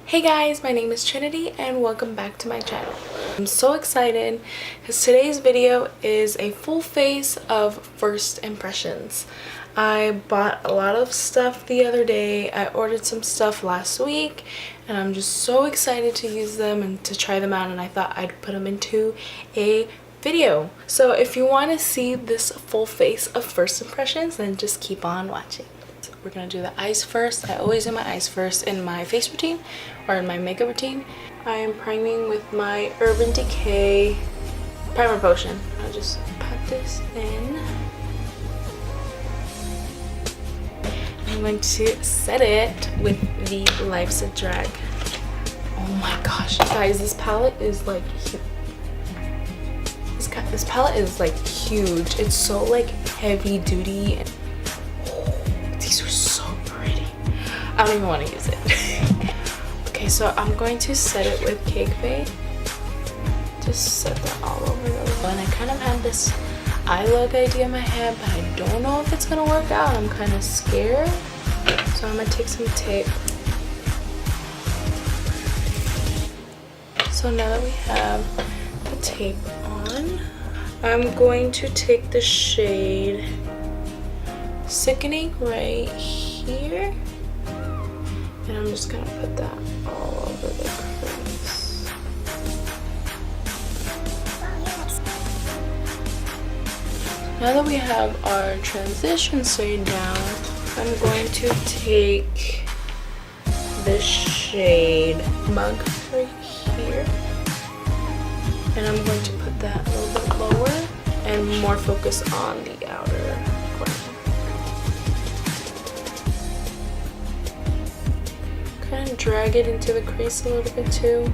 Hey guys, my name is Trinity and welcome back to my channel. I'm so excited because today's video is a full face of first impressions. I bought a lot of stuff the other day. I ordered some stuff last week and I'm just so excited to use them and to try them out, and I thought I'd put them into a video. So if you want to see this full face of first impressions, then just keep on watching. We're gonna do the eyes first. I always do my eyes first in my face routine or in my makeup routine. I am priming with my Urban Decay primer potion. I'll just pat this in. I'm going to set it with the Life's a Drag. Oh my gosh, guys, this palette is like this palette is like huge. It's so like heavy duty and these are so pretty. I don't even want to use it. Okay, so I'm going to set it with Cake Bait. Just set that all over the look. And I kind of had this eye look idea in my head, but I don't know if it's gonna work out. I'm kind of scared. So I'm gonna take some tape. So now that we have the tape on, I'm going to take the shade Sickening right here, and I'm just gonna put that all over the crease. Now that we have our transition shade down, I'm going to take this shade Mug right here, and I'm going to put that a little bit lower and more focus on the outer corner. Kind of drag it into the crease a little bit too.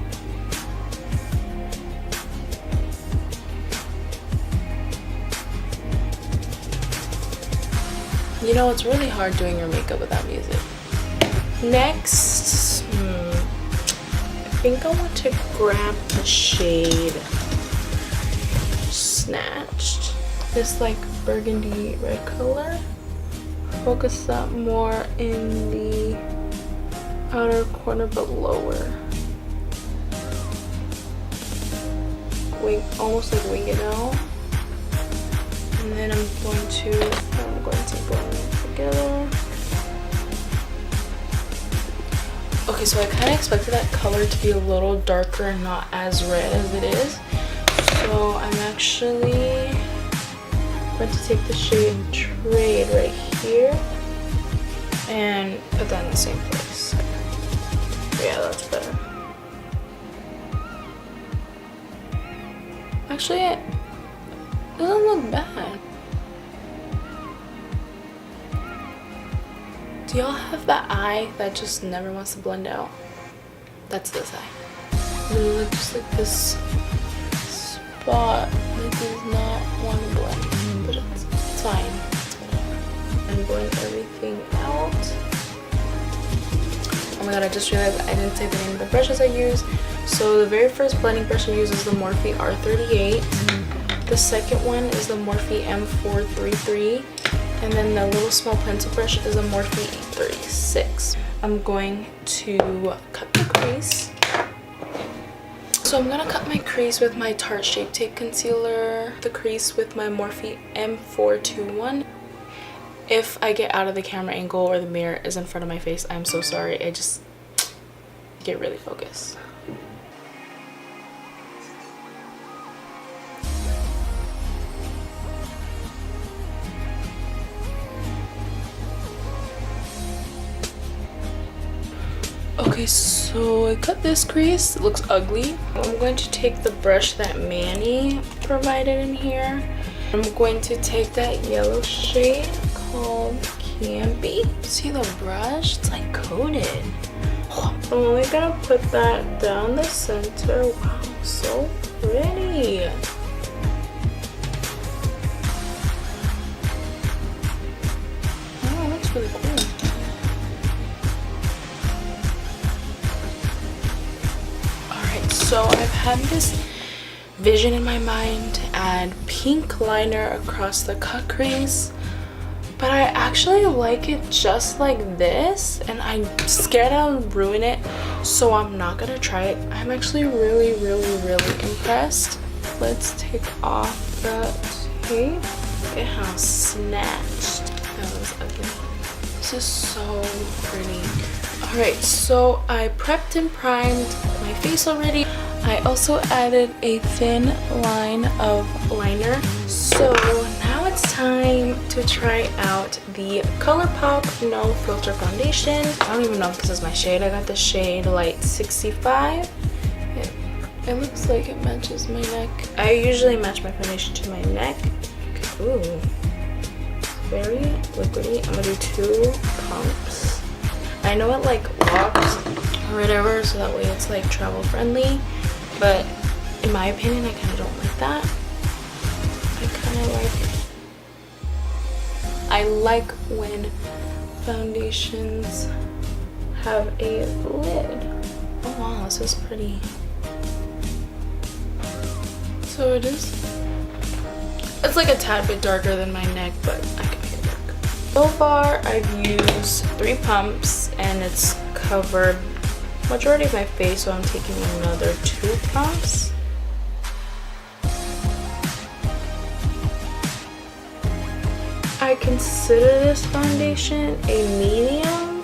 You know, it's really hard doing your makeup without music. Next, I think I want to grab the shade Snatched. This like burgundy red color. Focus that more in the outer corner but lower. Almost like wing it out. And then I'm going to blend it together. Okay, so I kind of expected that color to be a little darker and not as red as it is. So I'm actually going to take the shade Trade right here and put that in the same place. Yeah, that's better. Actually, it doesn't look bad. Do y'all have that eye that just never wants to blend out? That's this eye. Literally just like this spot that does not want to blend, but it's fine. It's whatever. I'm blending everything out. Oh my god, I just realized I didn't say the name of the brushes I use. So the very first blending brush I use is the Morphe R38. The second one is the Morphe M433. And then the little small pencil brush is a Morphe E36. I'm going to cut the crease. So I'm gonna cut my crease with my Tarte Shape Tape Concealer. The crease with my Morphe M421. If I get out of the camera angle or the mirror is in front of my face, I'm so sorry. I just get really focused. Okay, so I cut this crease. It looks ugly. I'm going to take the brush that Manny provided in here. I'm going to take that yellow shade called Campy. See the brush? It's like coated. I'm only gonna put that down the center. Wow, so pretty. Oh, that's really cool. So I've had this vision in my mind to add pink liner across the cut crease, but I actually like it just like this, and I'm scared I'll ruin it, so I'm not gonna try it. I'm actually really impressed. Let's take off the tape. Look at how snatched. That was ugly. This is so pretty. Alright, so I prepped and primed my face already. I also added a thin line of liner. So now it's time to try out the Colourpop No Filter Foundation. I don't even know if this is my shade. I got the shade Light 65. It looks like it matches my neck. I usually match my foundation to my neck. Ooh, very liquidy. I'm gonna do 2 pumps. I know it like locks or whatever, so that way it's like travel friendly, but in my opinion I kind of don't like that. I like when foundations have a lid. Oh wow, this is pretty. So it's like a tad bit darker than my neck, but I can make it work. So far I've used 3 pumps and it's covered majority of my face, so I'm taking another 2 pumps. I consider this foundation a medium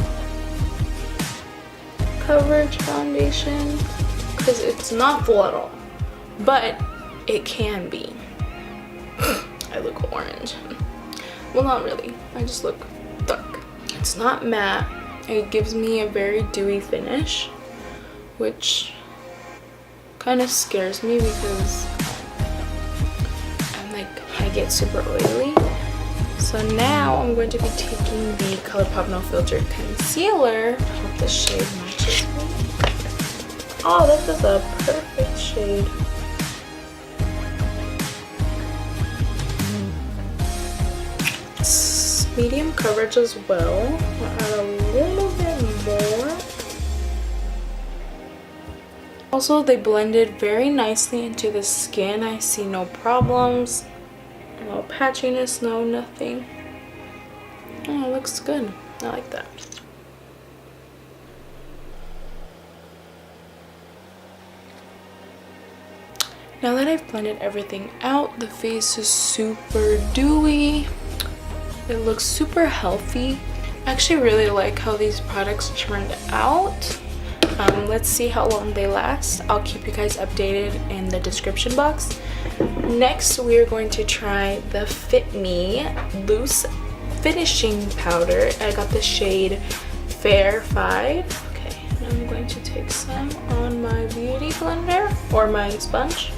coverage foundation because it's not full at all, but it can be. I look orange. Well, not really. I just look dark. It's not matte. It gives me a very dewy finish, which kind of scares me because I get super oily. So now I'm going to be taking the Colourpop No Filter Concealer. I hope this shade matches me. Oh, this is a perfect shade. It's medium coverage as well. I'll add a little bit more. Also, they blended very nicely into the skin. I see no problems. No patchiness, no nothing. Oh, it looks good. I like that. Now that I've blended everything out, the face is super dewy. It looks super healthy. I actually really like how these products turned out. Let's see how long they last. I'll keep you guys updated in the description box. Next, we are going to try the Fit Me Loose Finishing Powder. I got the shade Fair 5. Okay, and I'm going to take some on my beauty blender or my sponge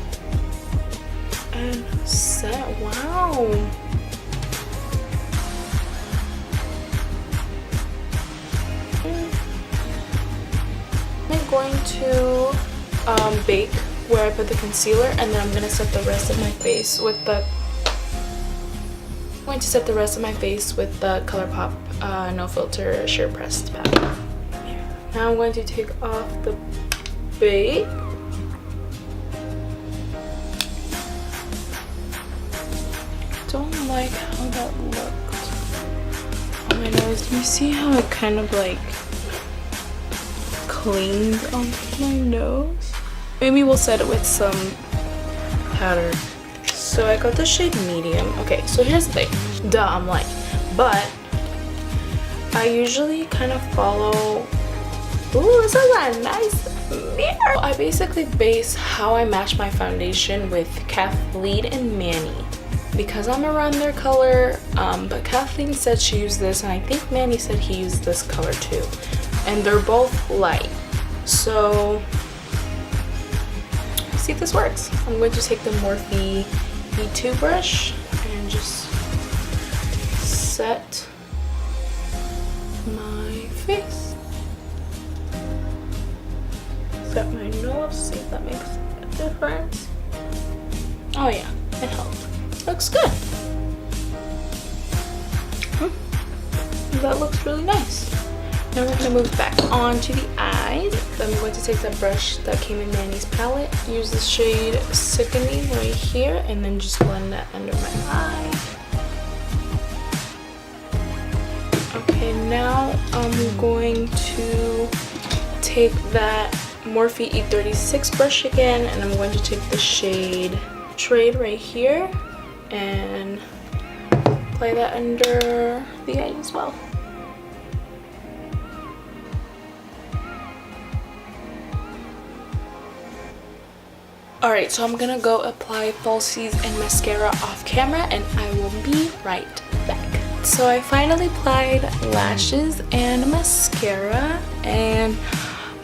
and set. Wow. I'm going to bake where I put the concealer, and then I'm going to set the rest of my face with the Colourpop No Filter Sheer Pressed Powder. Now I'm going to take off the bake. Don't like how that looked on my nose. Do you see how it kind of like cleaned onto my nose? Maybe we'll set it with some powder. So I got the shade medium. Okay, so here's the thing. Duh, I'm light. But I usually kind of follow. Ooh, this is a nice mirror. I basically base how I match my foundation with Kathleen and Manny, because I'm around their color. But Kathleen said she used this, and I think Manny said he used this color too. And they're both light. So see if this works. I'm going to take the Morphe E2 brush and just set my face. Set my nose, see if that makes a difference. Oh yeah, it helped. Looks good. That looks really nice. Now we're going to move back on to the eyes. So I'm going to take the brush that came in Manny's palette, use the shade Sickening right here, and then just blend that under my eye. now I'm going to take that Morphe E36 brush again, and I'm going to take the shade Trade right here and apply that under the eye as well. Alright, so I'm gonna go apply falsies and mascara off camera, and I will be right back. So I finally applied lashes and mascara, and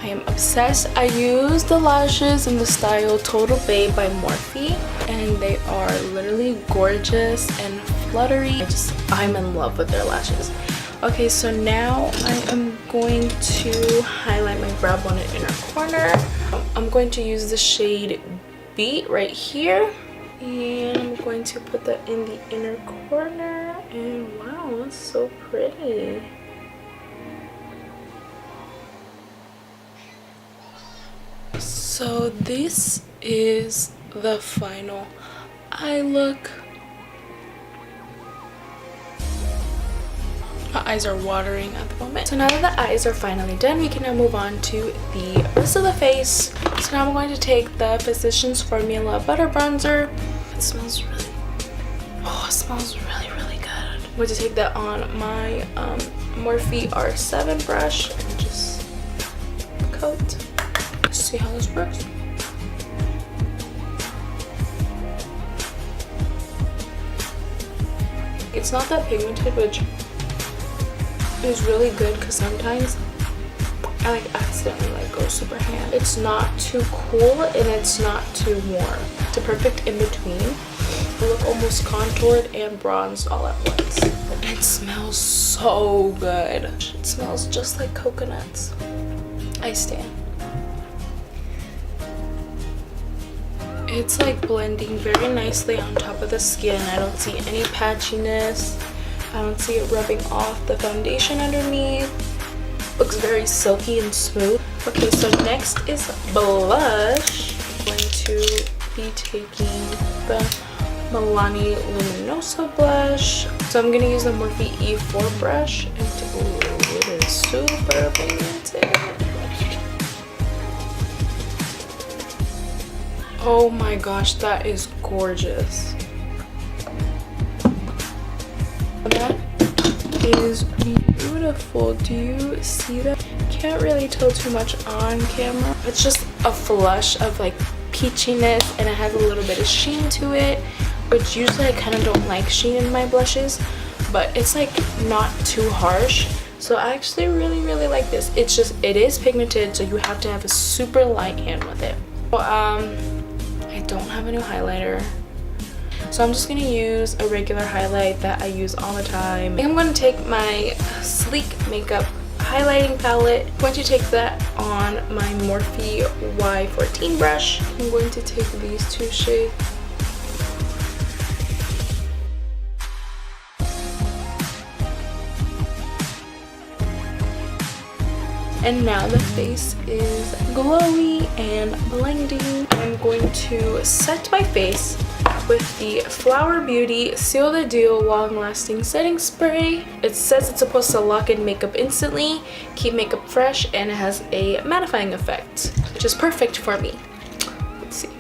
I am obsessed. I use the lashes in the style Total Babe by Morphe, and they are literally gorgeous and fluttery. I'm in love with their lashes. Okay, so now I am going to highlight my brow bone and inner corner. I'm going to use the shade Beat right here, and I'm going to put that in the inner corner, and wow, that's so pretty. So this is the final eye look. My eyes are watering at the moment. So now that the eyes are finally done, we can now move on to the rest of the face. So now I'm going to take the Physicians Formula Butter Bronzer. It smells really, it smells really, really good. I'm going to take that on my Morphe R7 brush and just coat. Let's see how this works. It's not that pigmented, which is really good because sometimes I like accidentally like go super hand. It's not too cool and it's not too warm. It's a perfect in between. You look almost contoured and bronzed all at once. It smells so good. It smells just like coconuts. I stand. It's like blending very nicely on top of the skin. I don't see any patchiness. I don't see it rubbing off the foundation underneath. Looks very silky and smooth. Okay, so next is blush. I'm going to be taking the Milani Luminoso blush. So I'm going to use the Morphe E4 brush. And ooh, it is super pigmented. Oh my gosh, that is gorgeous. That is beautiful. Do you see that? Can't really tell too much on camera. It's just a flush of like peachiness, and it has a little bit of sheen to it, which usually I kind of don't like sheen in my blushes, but it's like not too harsh. So I actually really like this. It's just, it is pigmented, so you have to have a super light hand with it. So, I don't have a new highlighter, so I'm just going to use a regular highlight that I use all the time. I think I'm going to take my Sleek Makeup highlighting palette. I'm going to take that on my Morphe Y14 brush. I'm going to take these two shades. And now the face is glowy and blending. I'm going to set my face with the Flower Beauty Seal the Deal Long Lasting Setting Spray. It says it's supposed to lock in makeup instantly, keep makeup fresh, and it has a mattifying effect, which is perfect for me. Let's see.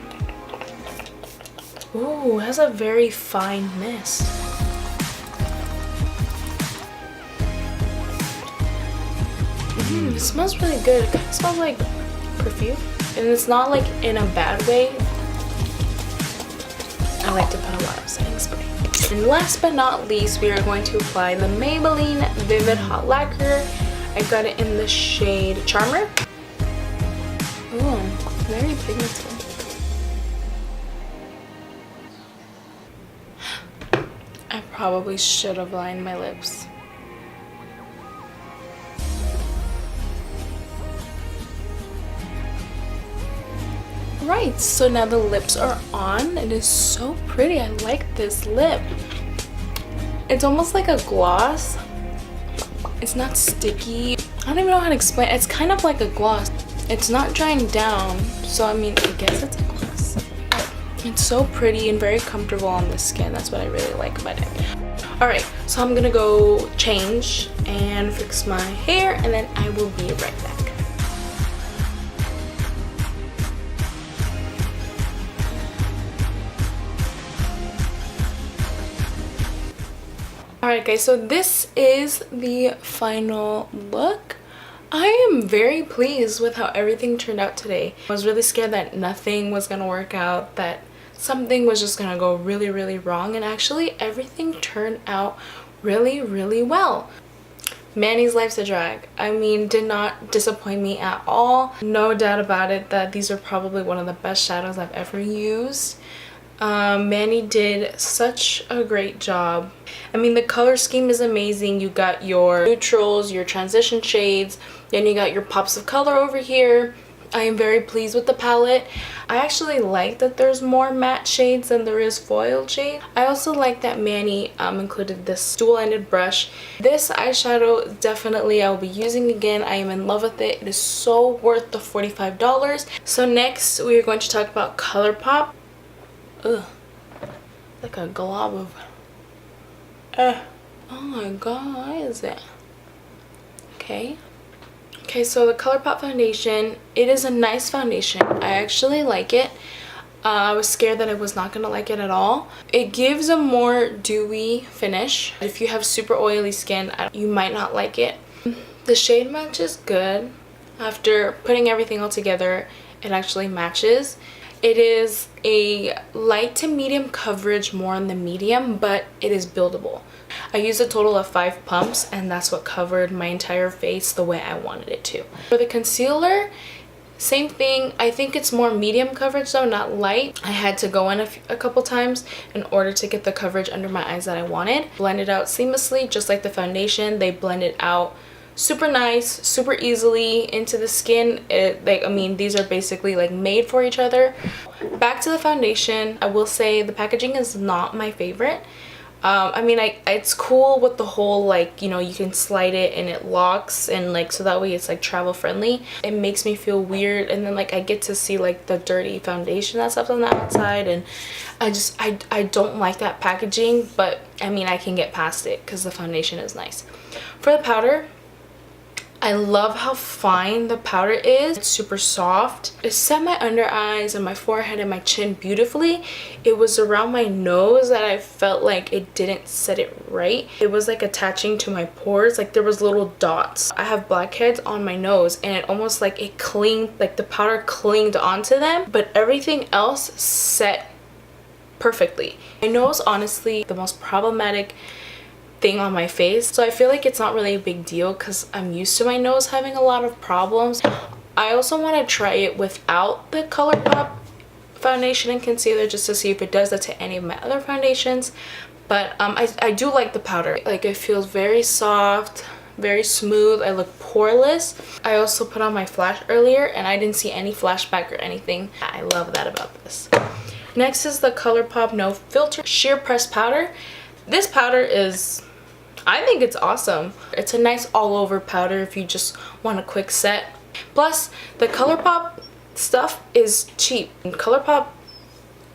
Ooh, it has a very fine mist. It smells really good. It kind of smells like perfume, and it's not like in a bad way. I like to put a lot of setting spray. And last but not least, we are going to apply the Maybelline Vivid Hot Lacquer. I got it in the shade Charmer. Ooh, very pigmented. I probably should have lined my lips. Right, so now the lips are on. It is so pretty. I like this lip. It's almost like a gloss. It's not sticky. I don't even know how to explain. It's kind of like a gloss. It's not drying down, so I mean, I guess it's a gloss. It's so pretty and very comfortable on the skin. That's what I really like about it. Alright, so I'm gonna go change and fix my hair, and then I will be right back. Alright guys, so this is the final look. I am very pleased with how everything turned out today. I was really scared that nothing was gonna work out, that something was just gonna go really wrong, and actually everything turned out really well. Manny's Life's a Drag, I mean, did not disappoint me at all. No doubt about it that these are probably one of the best shadows I've ever used. Manny did such a great job. I mean, the color scheme is amazing. You got your neutrals, your transition shades, then you got your pops of color over here. I am very pleased with the palette. I actually like that there's more matte shades than there is foiled shade. I also like that Manny included this dual-ended brush. This eyeshadow, definitely I will be using again. I am in love with it. It is so worth the $45. So next we are going to talk about Colourpop. Ugh, like a glob of oh my god, why is it? Okay, so the Colourpop foundation, it is a nice foundation. I actually like it. I was scared that I was not gonna like it at all. It gives a more dewy finish. If you have super oily skin, you might not like it. The shade match is good. After putting everything all together, it actually matches. It is a light to medium coverage, more on the medium, but it is buildable. I used a total of 5 pumps, and that's what covered my entire face the way I wanted it to. For the concealer, same thing. I think it's more medium coverage though, not light. I had to go in a couple times in order to get the coverage under my eyes that I wanted. Blend it out seamlessly, just like the foundation. They blend it out super nice, super easily into the skin. I mean, these are basically like made for each other. Back to the foundation, I will say the packaging is not my favorite. I mean, it's cool with the whole, like, you know, you can slide it and it locks, and like, so that way it's like travel friendly. It makes me feel weird, and then like I get to see like the dirty foundation that's left on the outside, and I don't like that packaging, but I mean, I can get past it because the foundation is nice. For the powder, I love how fine the powder is. It's super soft. It set my under eyes and my forehead and my chin beautifully. It was around my nose that I felt like it didn't set it right. It was like attaching to my pores, like there was little dots. I have blackheads on my nose, and it almost like it clinged, like the powder clinged onto them, but everything else set perfectly. My nose, honestly, the most problematic thing on my face, so I feel like it's not really a big deal because I'm used to my nose having a lot of problems. I also want to try it without the Colourpop foundation and concealer just to see if it does that to any of my other foundations, but I do like the powder. Like, it feels very soft, very smooth. I look poreless. I also put on my flash earlier and I didn't see any flashback or anything. I love that about this. Next is the Colourpop No Filter Sheer Press Powder. This powder is, I think it's awesome. It's a nice all-over powder if you just want a quick set. Plus, the Colourpop stuff is cheap. And Colourpop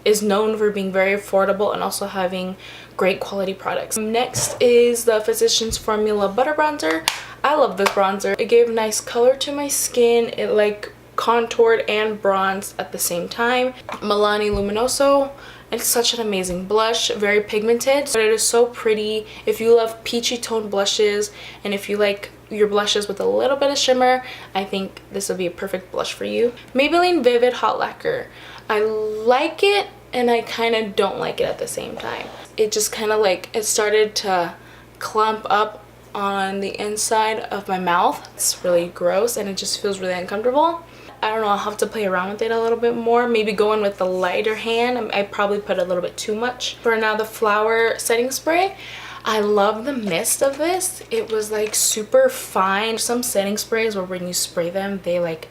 is known for being very affordable and also having great quality products. Next is the Physicians Formula Butter Bronzer. I love this bronzer. It gave nice color to my skin. It like contoured and bronzed at the same time. Milani Luminoso. It's such an amazing blush, very pigmented, but it is so pretty. If you love peachy toned blushes and if you like your blushes with a little bit of shimmer, I think this would be a perfect blush for you. Maybelline Vivid Hot Lacquer. I like it and I kind of don't like it at the same time. It just kind of like, it started to clump up on the inside of my mouth. It's really gross and it just feels really uncomfortable. I don't know, I'll have to play around with it a little bit more. Maybe go in with the lighter hand. I probably put a little bit too much. For now, the Flower Setting Spray. I love the mist of this. It was like super fine. Some setting sprays where when you spray them, they like,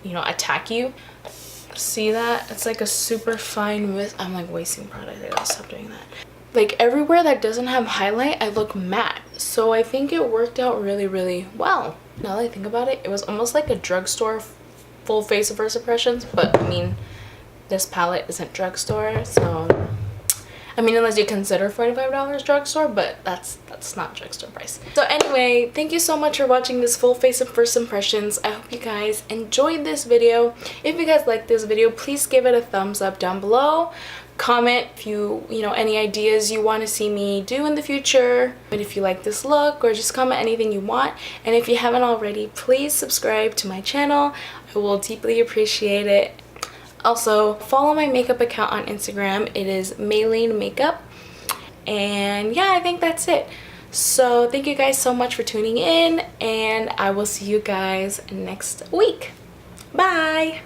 you know, attack you. See that? It's like a super fine mist. I'm like wasting product. I gotta stop doing that. Like everywhere that doesn't have highlight, I look matte. So I think it worked out really well. Now that I think about it, it was almost like a drugstore full face of first impressions, but I mean, this palette isn't drugstore, so I mean, unless you consider $45 drugstore, but that's not drugstore price. So anyway, thank you so much for watching this full face of first impressions. I hope you guys enjoyed this video. If you guys like this video, please give it a thumbs up down below. Comment if you know, any ideas you want to see me do in the future, and if you like this look, or just comment anything you want. And if you haven't already, please subscribe to my channel. I will deeply appreciate it. Also, follow my makeup account on Instagram. It is MAELINE Makeup. And yeah, I think that's it. So thank you guys so much for tuning in, and I will see you guys next week. Bye!